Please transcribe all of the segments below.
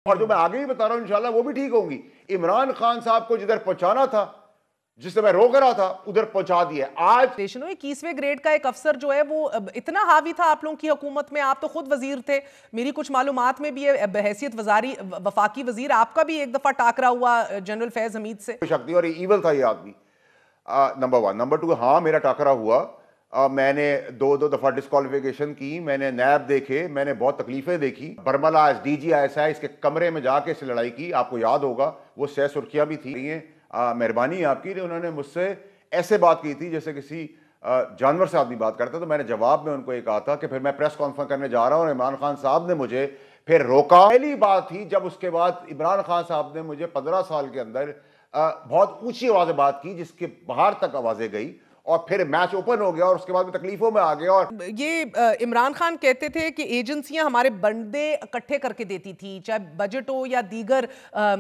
और जो मैं आगे भी बता रहा हूं इंशाल्लाह वो भी ठीक होंगी। इमरान खान साहब को जिधर पहुंचाना था, जिससे मैं रोक रहा था, उधर पहुंचा दिया। आज 21वें ग्रेड का एक अफसर जो है वो इतना हावी था आप लोगों की हुकूमत में, आप तो खुद वजीर थे, मेरी कुछ मालूमात में भी है बहैसियत वफाकी वजीर आपका भी एक दफा टाकरा हुआ जनरल फैज हमीद से। शक्ति और ईवल था ये आदमी, नंबर वन। नंबर टू, हाँ मेरा टाकरा हुआ। मैंने दो दफा डिस्क्वालिफिकेशन की, मैंने नैब देखे, मैंने बहुत तकलीफें देखी। बरमला DG ISI इसके कमरे में जाके इस लड़ाई की, आपको याद होगा वो सह सुर्खियां भी थी। मेहरबानी आपकी, उन्होंने मुझसे ऐसे बात की थी जैसे किसी जानवर से आदमी बात करता। तो मैंने जवाब में उनको ये कहा था कि फिर मैं प्रेस कॉन्फ्रेंस करने जा रहा हूं और इमरान खान साहब ने मुझे फिर रोका। पहली बात थी जब उसके बाद इमरान खान साहब ने मुझे 15 साल के अंदर बहुत ऊंची आवाज़ बात की, जिसके बाहर तक आवाज़ें गई, और फिर मैच ओपन हो गया और उसके बाद में तकलीफों में आ गया। और ये इमरान खान कहते थे कि एजेंसियां हमारे बंदे इकट्ठे करके देती थी, चाहे बजट हो या दीगर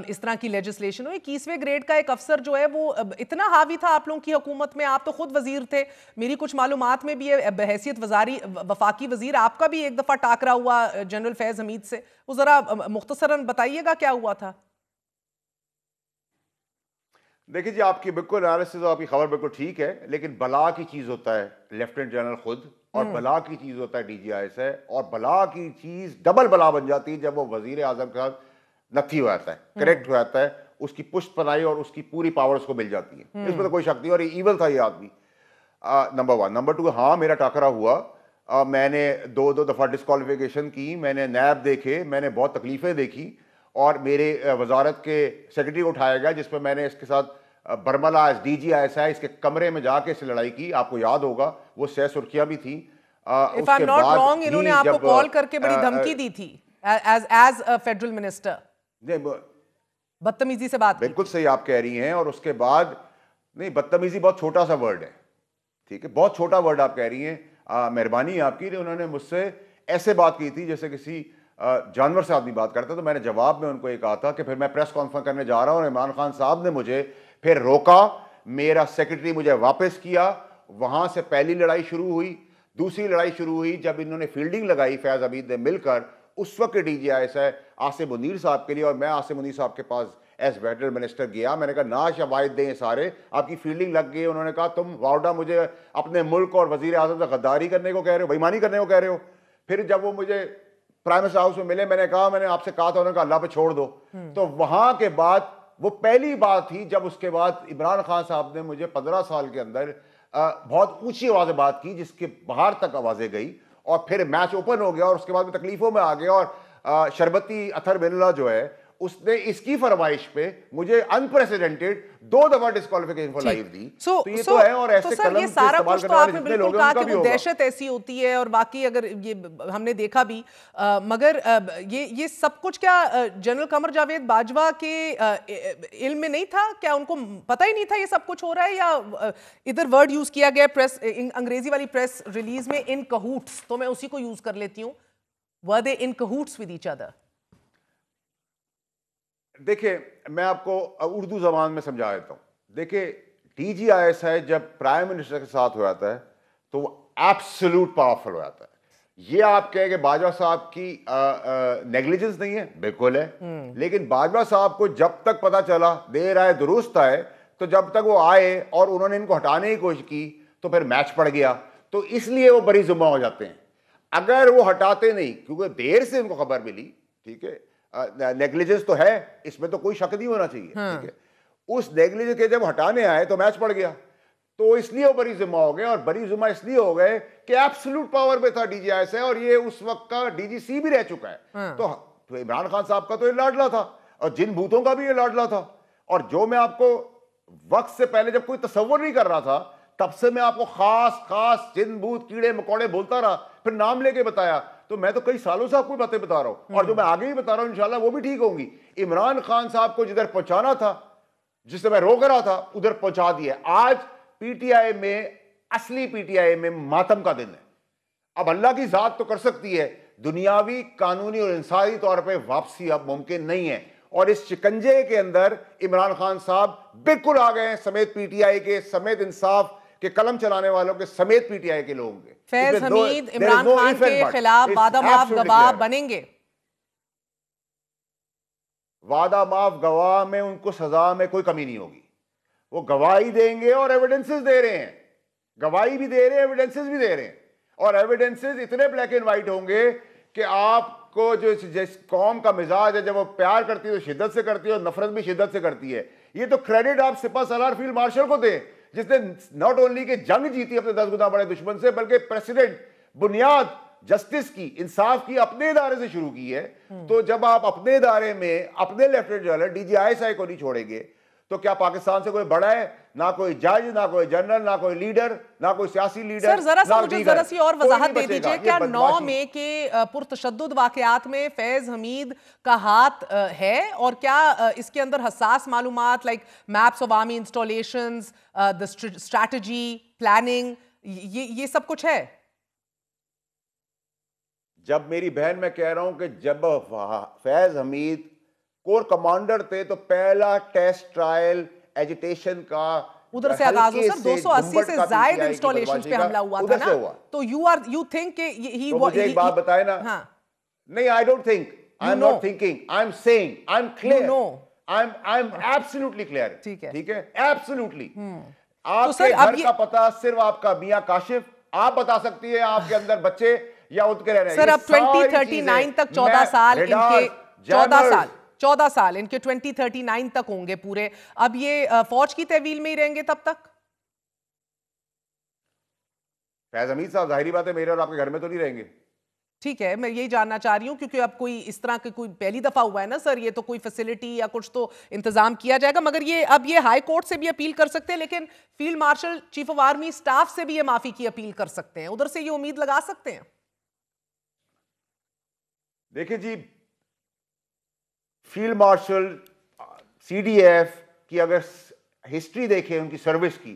इस तरह की लेजिस्लेशन हो। 21वें ग्रेड का एक अफसर जो है वो इतना हावी था आप लोगों की हुकूमत में, आप तो खुद वजीर थे, मेरी कुछ मालूमात में भी है बहैसियत वफाकी वजीर आपका भी एक दफा टाकरा हुआ जनरल फैज हमीद से। वो जरा मुख्तसरन बताइएगा क्या हुआ था। देखिए जी, आपकी बिल्कुल एनालिसिस, आपकी खबर बिल्कुल ठीक है, लेकिन बला की चीज होता है लेफ्टिनेंट जनरल खुद, और बला की चीज होता है DG ISI, और बला की चीज डबल बला बन जाती है जब वो वजीर आजम के साथ नथी हो जाता है, करेक्ट हो जाता है, उसकी पुष्ट पनाही और उसकी पूरी पावर्स को मिल जाती है। इसमें तो कोई शक नहीं। और ये ईवल था ये आदमी, नंबर वन। नंबर टू, हाँ मेरा टाकरा हुआ। मैंने दो दफा डिस्क्वालिफिकेशन की, मैंने नैब देखे, मैंने बहुत तकलीफें देखी, और मेरे वजारत के सेक्रेटरी को उठाया गया, जिसमें मैंने इसके साथ बरमला DG ISI इसके कमरे में जाके इस लड़ाई की। आपको याद होगा वो सह सुर्खियां भी थी। इफ आई एम उसके नॉट बाद रॉन्ग इन्होंने आपको जब कॉल करके बड़ी धमकी दी थी एज अ फेडरल मिनिस्टर, बदतमीजी से बात की बिल्कुल थी। सही आप कह रही हैं। और उसके बाद, नहीं, बदतमीजी बहुत छोटा सा वर्ड है, ठीक है, बहुत छोटा वर्ड आप कह रही हैं। मेहरबानी आपकी, उन्होंने मुझसे ऐसे बात की थी जैसे किसी जानवर से आदमी बात करता। तो मैंने जवाब में उनको ये कहा था कि फिर मैं प्रेस कॉन्फ्रेंस करने जा रहा हूं और इमरान खान साहब ने मुझे फिर रोका, मेरा सेक्रेटरी मुझे वापस किया। वहां से पहली लड़ाई शुरू हुई। दूसरी लड़ाई शुरू हुई जब इन्होंने फील्डिंग लगाई फैज हमीद ने मिलकर, उस वक्त DG ISI आसिम मुनीर साहब के लिए, और मैं आसिम मुनीर साहब के पास एज फेडरल मिनिस्टर गया। मैंने कहा ना शवाहिद दें सारे, आपकी फील्डिंग लग गई। उन्होंने कहा तुम वाउडा मुझे अपने मुल्क और वजीर आजम से गद्दारी करने को कह रहे हो, बेईमानी करने को कह रहे हो। फिर जब वो मुझे प्राइम मिनिस्टर हाउस में मिले, मैंने कहा मैंने आपसे कहा था, उन्होंने कहा अल्लाह पे छोड़ दो। तो वहां के बाद वो पहली बात थी जब उसके बाद इमरान खान साहब ने मुझे 15 साल के अंदर बहुत ऊंची आवाज़ बात की, जिसके बाहर तक आवाज़ें गई, और फिर मैच ओपन हो गया और उसके बाद में तकलीफों में आ गया। और शरबती अथर बिल्ला जो है, उसने इसकी फरमाइश पे मुझे अनप्रेसिडेंटेड 2 दफा डिस्क्वालिफिकेशन फॉर लाइफ दी। तो ये तो है। और ऐसे सर, कलम ये सारा इस्तेमाल कुछ तो करने वाले आपने जितने बिल्कुल लोग हैं कहा उनका कि भी वो होगा। दहशत ऐसी होती है, और बाकी अगर ये हमने देखा भी, मगर ये सब कुछ क्या जनरल कमर जावेद बाजवा के इल्म में नहीं था? क्या उनको पता ही नहीं था ये सब कुछ हो रहा है? या इधर वर्ड यूज किया गया प्रेस, अंग्रेजी वाली प्रेस रिलीज में, इन कहूट्स, तो मैं उसी को यूज कर लेती हूँ, वर दे इन कहूट्स विद ईच अदर? देखिए, मैं आपको उर्दू जबान में समझा देता हूं। देखिए, DG ISI जब प्राइम मिनिस्टर के साथ हो जाता है तो वो एब्सोल्यूट पावरफुल हो जाता है। ये आप कहें कि बाजवा साहब की नेग्लिजेंस नहीं है, बिल्कुल है। लेकिन बाजवा साहब को जब तक पता चला, देर आए दुरुस्त आए, तो जब तक वो आए और उन्होंने इनको हटाने की कोशिश की तो फिर मैच पड़ गया। तो इसलिए वो बरी जुम्मा हो जाते हैं। अगर वो हटाते नहीं, क्योंकि देर से उनको खबर मिली, ठीक है, नेग्लिजेंस तो है, इसमें तो कोई शक नहीं होना चाहिए, ठीक है। उस नेग्लिजेंस के जब हटाने आए तो मैच पड़ गया। तो इसलिए वो बरी जिम्मा हो गए, और बरी जिम्मा इसलिए हो गए कि एब्सोल्यूट पावर पे था DG ISI, और ये उस वक्त का DGC भी रह चुका है। तो इमरान खान साहब का तो ये लाडला था, और जिन भूतों का भी ये लाडला था। और जो मैं आपको वक्त से पहले जब कोई तस्वर नहीं कर रहा था, तब से मैं आपको खास खास जिन भूत कीड़े मकोड़े बोलता रहा, फिर नाम लेके बताया। तो मैं तो कई सालों से आपको बातें बता रहा हूं, और जो मैं आगे भी बता रहा हूं इंशाल्लाह वो भी ठीक होंगी। इमरान खान साहब को जिधर पहुंचाना था, जिससे मैं रोक रहा था, उधर पहुंचा दिया। आज PTI में, असली PTI में मातम का दिन है। अब अल्लाह की जात तो कर सकती है, दुनियावी, कानूनी और इंसानी तौर पर वापसी अब मुमकिन नहीं है। और इस शिकंजे के अंदर इमरान खान साहब बिल्कुल आ गए हैं, समेत PTI के, समेत इंसाफ के कलम चलाने वालों के, समेत PTI के लोगों के। फैज हमीद इमरान खान के खिलाफ वादा माफ गवाह बनेंगे? वादा माफ गवाह में उनको सजा में कोई कमी नहीं होगी। वो गवाही देंगे और एविडेंसेस दे रहे हैं, गवाही भी दे रहे हैं, एविडेंसेस भी दे रहे हैं, और एविडेंसेस इतने ब्लैक एंड व्हाइट होंगे कि आपको जो जिस कौम का मिजाज है, जब वो प्यार करती है तो शिद्दत से करती है और नफरत भी शिद्दत से करती है। ये तो क्रेडिट आप सिपा सलार फील्ड मार्शल को दें, जिसने नॉट ओनली के जंग जीती अपने 10 गुना बड़े दुश्मन से, बल्कि प्रेसिडेंट बुनियाद जस्टिस की, इंसाफ की अपने इदारे से शुरू की है। तो जब आप अपने इदारे में अपने लेफ्टिनेंट जनरल DGISI को नहीं छोड़ेंगे तो क्या पाकिस्तान से कोई बड़ा है? ना कोई जज, ना कोई जनरल, ना कोई लीडर, ना कोई सियासी लीडर। सर जरा सा मुझे जरा सी और वजाहत दे दीजिए, क्या 9 मई के पुरतशद्दुद वाकयात में फैज हमीद का हाथ है, और क्या इसके अंदर हसास मालूमात like maps of army installations, the strategy, planning, ये सब कुछ है? जब मेरी बहन, मैं कह रहा हूं कि जब फैज हमीद कोर कमांडर थे तो पहला टेस्ट ट्रायल एजिटेशन का उधर से आगाज हो सर, 280 से ज्यादा इंस्टॉलेशंस पे हमला हुआ था ना, तो यू थिंक ही मुझे एक बात बताए ना। हाँ, नहीं, I don't think, I am not thinking, I am saying, I am clear, I am absolutely clear. ठीक है, ठीक है, एब्सोल्युटली। तो आपके घर का पता सिर्फ आपका मियां काशिफ आप बता सकती है, आपके अंदर बच्चे या उनके रह रहे हैं। सर अब 2039 तक 14 साल इनके, 14 साल इनके 2039 तक होंगे पूरे। अब ये फौज की तहवील में ही रहेंगे तब तक? फैज हमीद साहब जाहिर बात है मेरे और आपके घर में तो नहीं रहेंगे। ठीक है, मैं यही जानना चाह रही हूं, क्योंकि अब कोई इस तरह की कोई पहली दफा हुआ है ना सर, ये तो कोई फैसिलिटी या कुछ तो इंतजाम किया जाएगा। मगर ये अब ये हाई कोर्ट से भी अपील कर सकते हैं, लेकिन field marshal chief of army staff से भी ये माफी की अपील कर सकते हैं, उधर से ये उम्मीद लगा सकते हैं। देखिए जी, फील्ड मार्शल CDF की अगर हिस्ट्री देखें उनकी सर्विस की,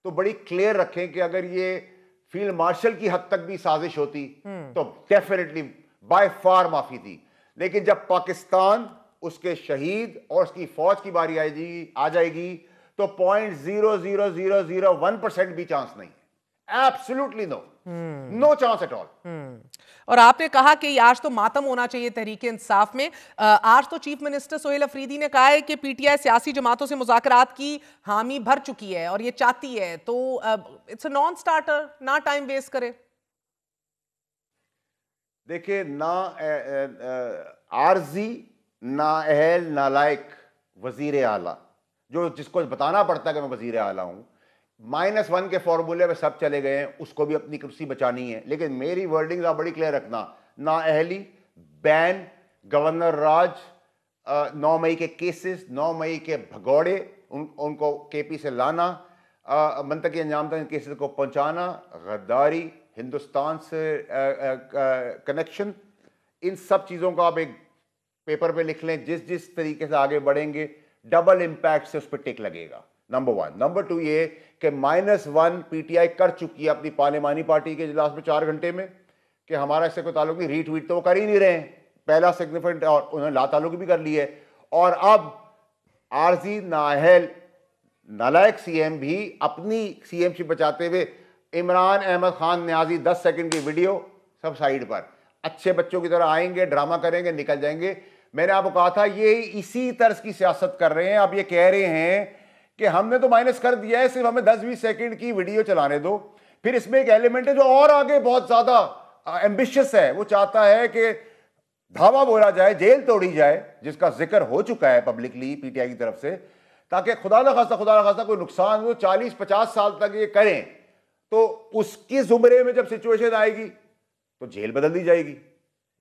तो बड़ी क्लियर रखें कि अगर ये फील्ड मार्शल की हद तक भी साजिश होती तो डेफिनेटली बाय फार माफी थी। लेकिन जब पाकिस्तान, उसके शहीद और उसकी फौज की बारी आ जाएगी तो 0.00001% भी चांस नहीं है। Absolutely no, no chance at all. और आपने कहा कि आज तो मातम होना चाहिए तहरीक इंसाफ में। आज तो चीफ मिनिस्टर सोहेल अफरीदी ने कहा है कि PTI सियासी जमातों से मुज़ाकरात की हामी भर चुकी है और ये चाहती है, तो इट्स अ नॉन स्टार्टर, ना टाइम वेस्ट करे। देखिए, ना आरजी, ना अहल, ना लायक वजीर आला, जो जिसको बताना पड़ता है कि मैं वजीर आला हूं, -1 के फॉर्मूले में सब चले गए हैं, उसको भी अपनी कुर्सी बचानी है। लेकिन मेरी वर्डिंग आप बड़ी क्लियर रखना, ना अहली, बैन, गवर्नर राज, 9 मई के केसेस, 9 मई के भगौड़े, उनको KP से लाना, मंतकी अंजाम तक इन केसेस को पहुंचाना, गद्दारी, हिंदुस्तान से कनेक्शन, इन सब चीज़ों को आप एक पेपर पे लिख लें। जिस जिस तरीके से आगे बढ़ेंगे डबल इम्पैक्ट से उस पर टिक लगेगा, नंबर 1। नंबर 2 ये कि -1 PTI कर चुकी है अपनी पार्लिमानी पार्टी के इजलास में 4 घंटे में कि हमारा इससे कोई ताल्लुक नहीं। रीट्वीट तो वो कर ही नहीं रहे हैं, पहला सिग्निफिकेंट, और उन्होंने ला ताल्लुक भी कर ली है। और अब आरजी, नाअहल, नालायक CM भी अपनी CMship बचाते हुए इमरान अहमद खान न्याजी 10 सेकंड की वीडियो सब साइड पर, अच्छे बच्चों की तरह आएंगे, ड्रामा करेंगे, निकल जाएंगे। मैंने आपको कहा था ये इसी तर्ज की सियासत कर रहे हैं। अब ये कह रहे हैं कि हमने तो माइनस कर दिया है, सिर्फ हमें 10-20 सेकंड की वीडियो चलाने दो। फिर इसमें एक एलिमेंट है जो और आगे बहुत ज्यादा एम्बिशियस है, वो चाहता है कि धावा बोला जाए, जेल तोड़ी जाए, जिसका जिक्र हो चुका है पब्लिकली PTI की तरफ से, ताकि खुदा ना खास्ता कोई नुकसान हो, 40-50 साल तक ये करें, तो उसकी जुमरे में जब सिचुएशन आएगी तो जेल बदल दी जाएगी।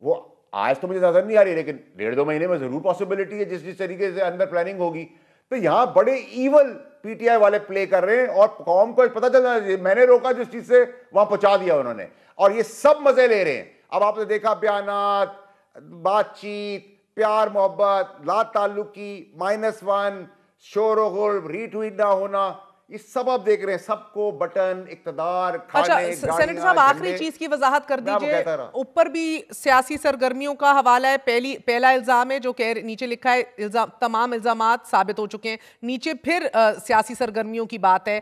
वो आज तो मुझे नजर नहीं आ रही, लेकिन 1.5-2 महीने में जरूर पॉसिबिलिटी है, जिस जिस तरीके से अंदर प्लानिंग होगी। तो यहां बड़े ईवल PTI वाले प्ले कर रहे हैं और कौम को पता चल रहा है, मैंने रोका जिस चीज से वहां पहुंचा दिया उन्होंने, और ये सब मजे ले रहे हैं। अब आपने देखा बयानात, बातचीत, प्यार मोहब्बत, ला ताल्लुकी, -1, शोर गुल, रीट्वीट ना होना, ये सब आप देख रहे हैं, सबको बटन, इक्तदार, अच्छा खाने, सेनेटर साहब, आखिरी चीज की वजाहत कर दीजिए। ऊपर भी सियासी सरगर्मियों का हवाला है। पहला इल्जाम है जो कह नीचे लिखा है तमाम इल्जामात साबित हो चुके हैं, नीचे फिर सियासी सरगर्मियों की बात है।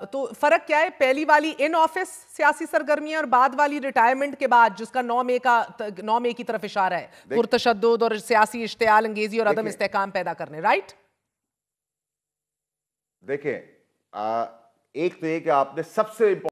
तो फर्क क्या है? पहली वाली इन ऑफिस सियासी सरगर्मियां और बाद वाली रिटायरमेंट के बाद, जिसका 9 मई की तरफ इशारा है, पुरतशद्दुद और सियासी इश्तियाल अंगेजी और अदम इस्तेहकाम पैदा करने। राइट, देखिए एक तो ये कि आपने सबसे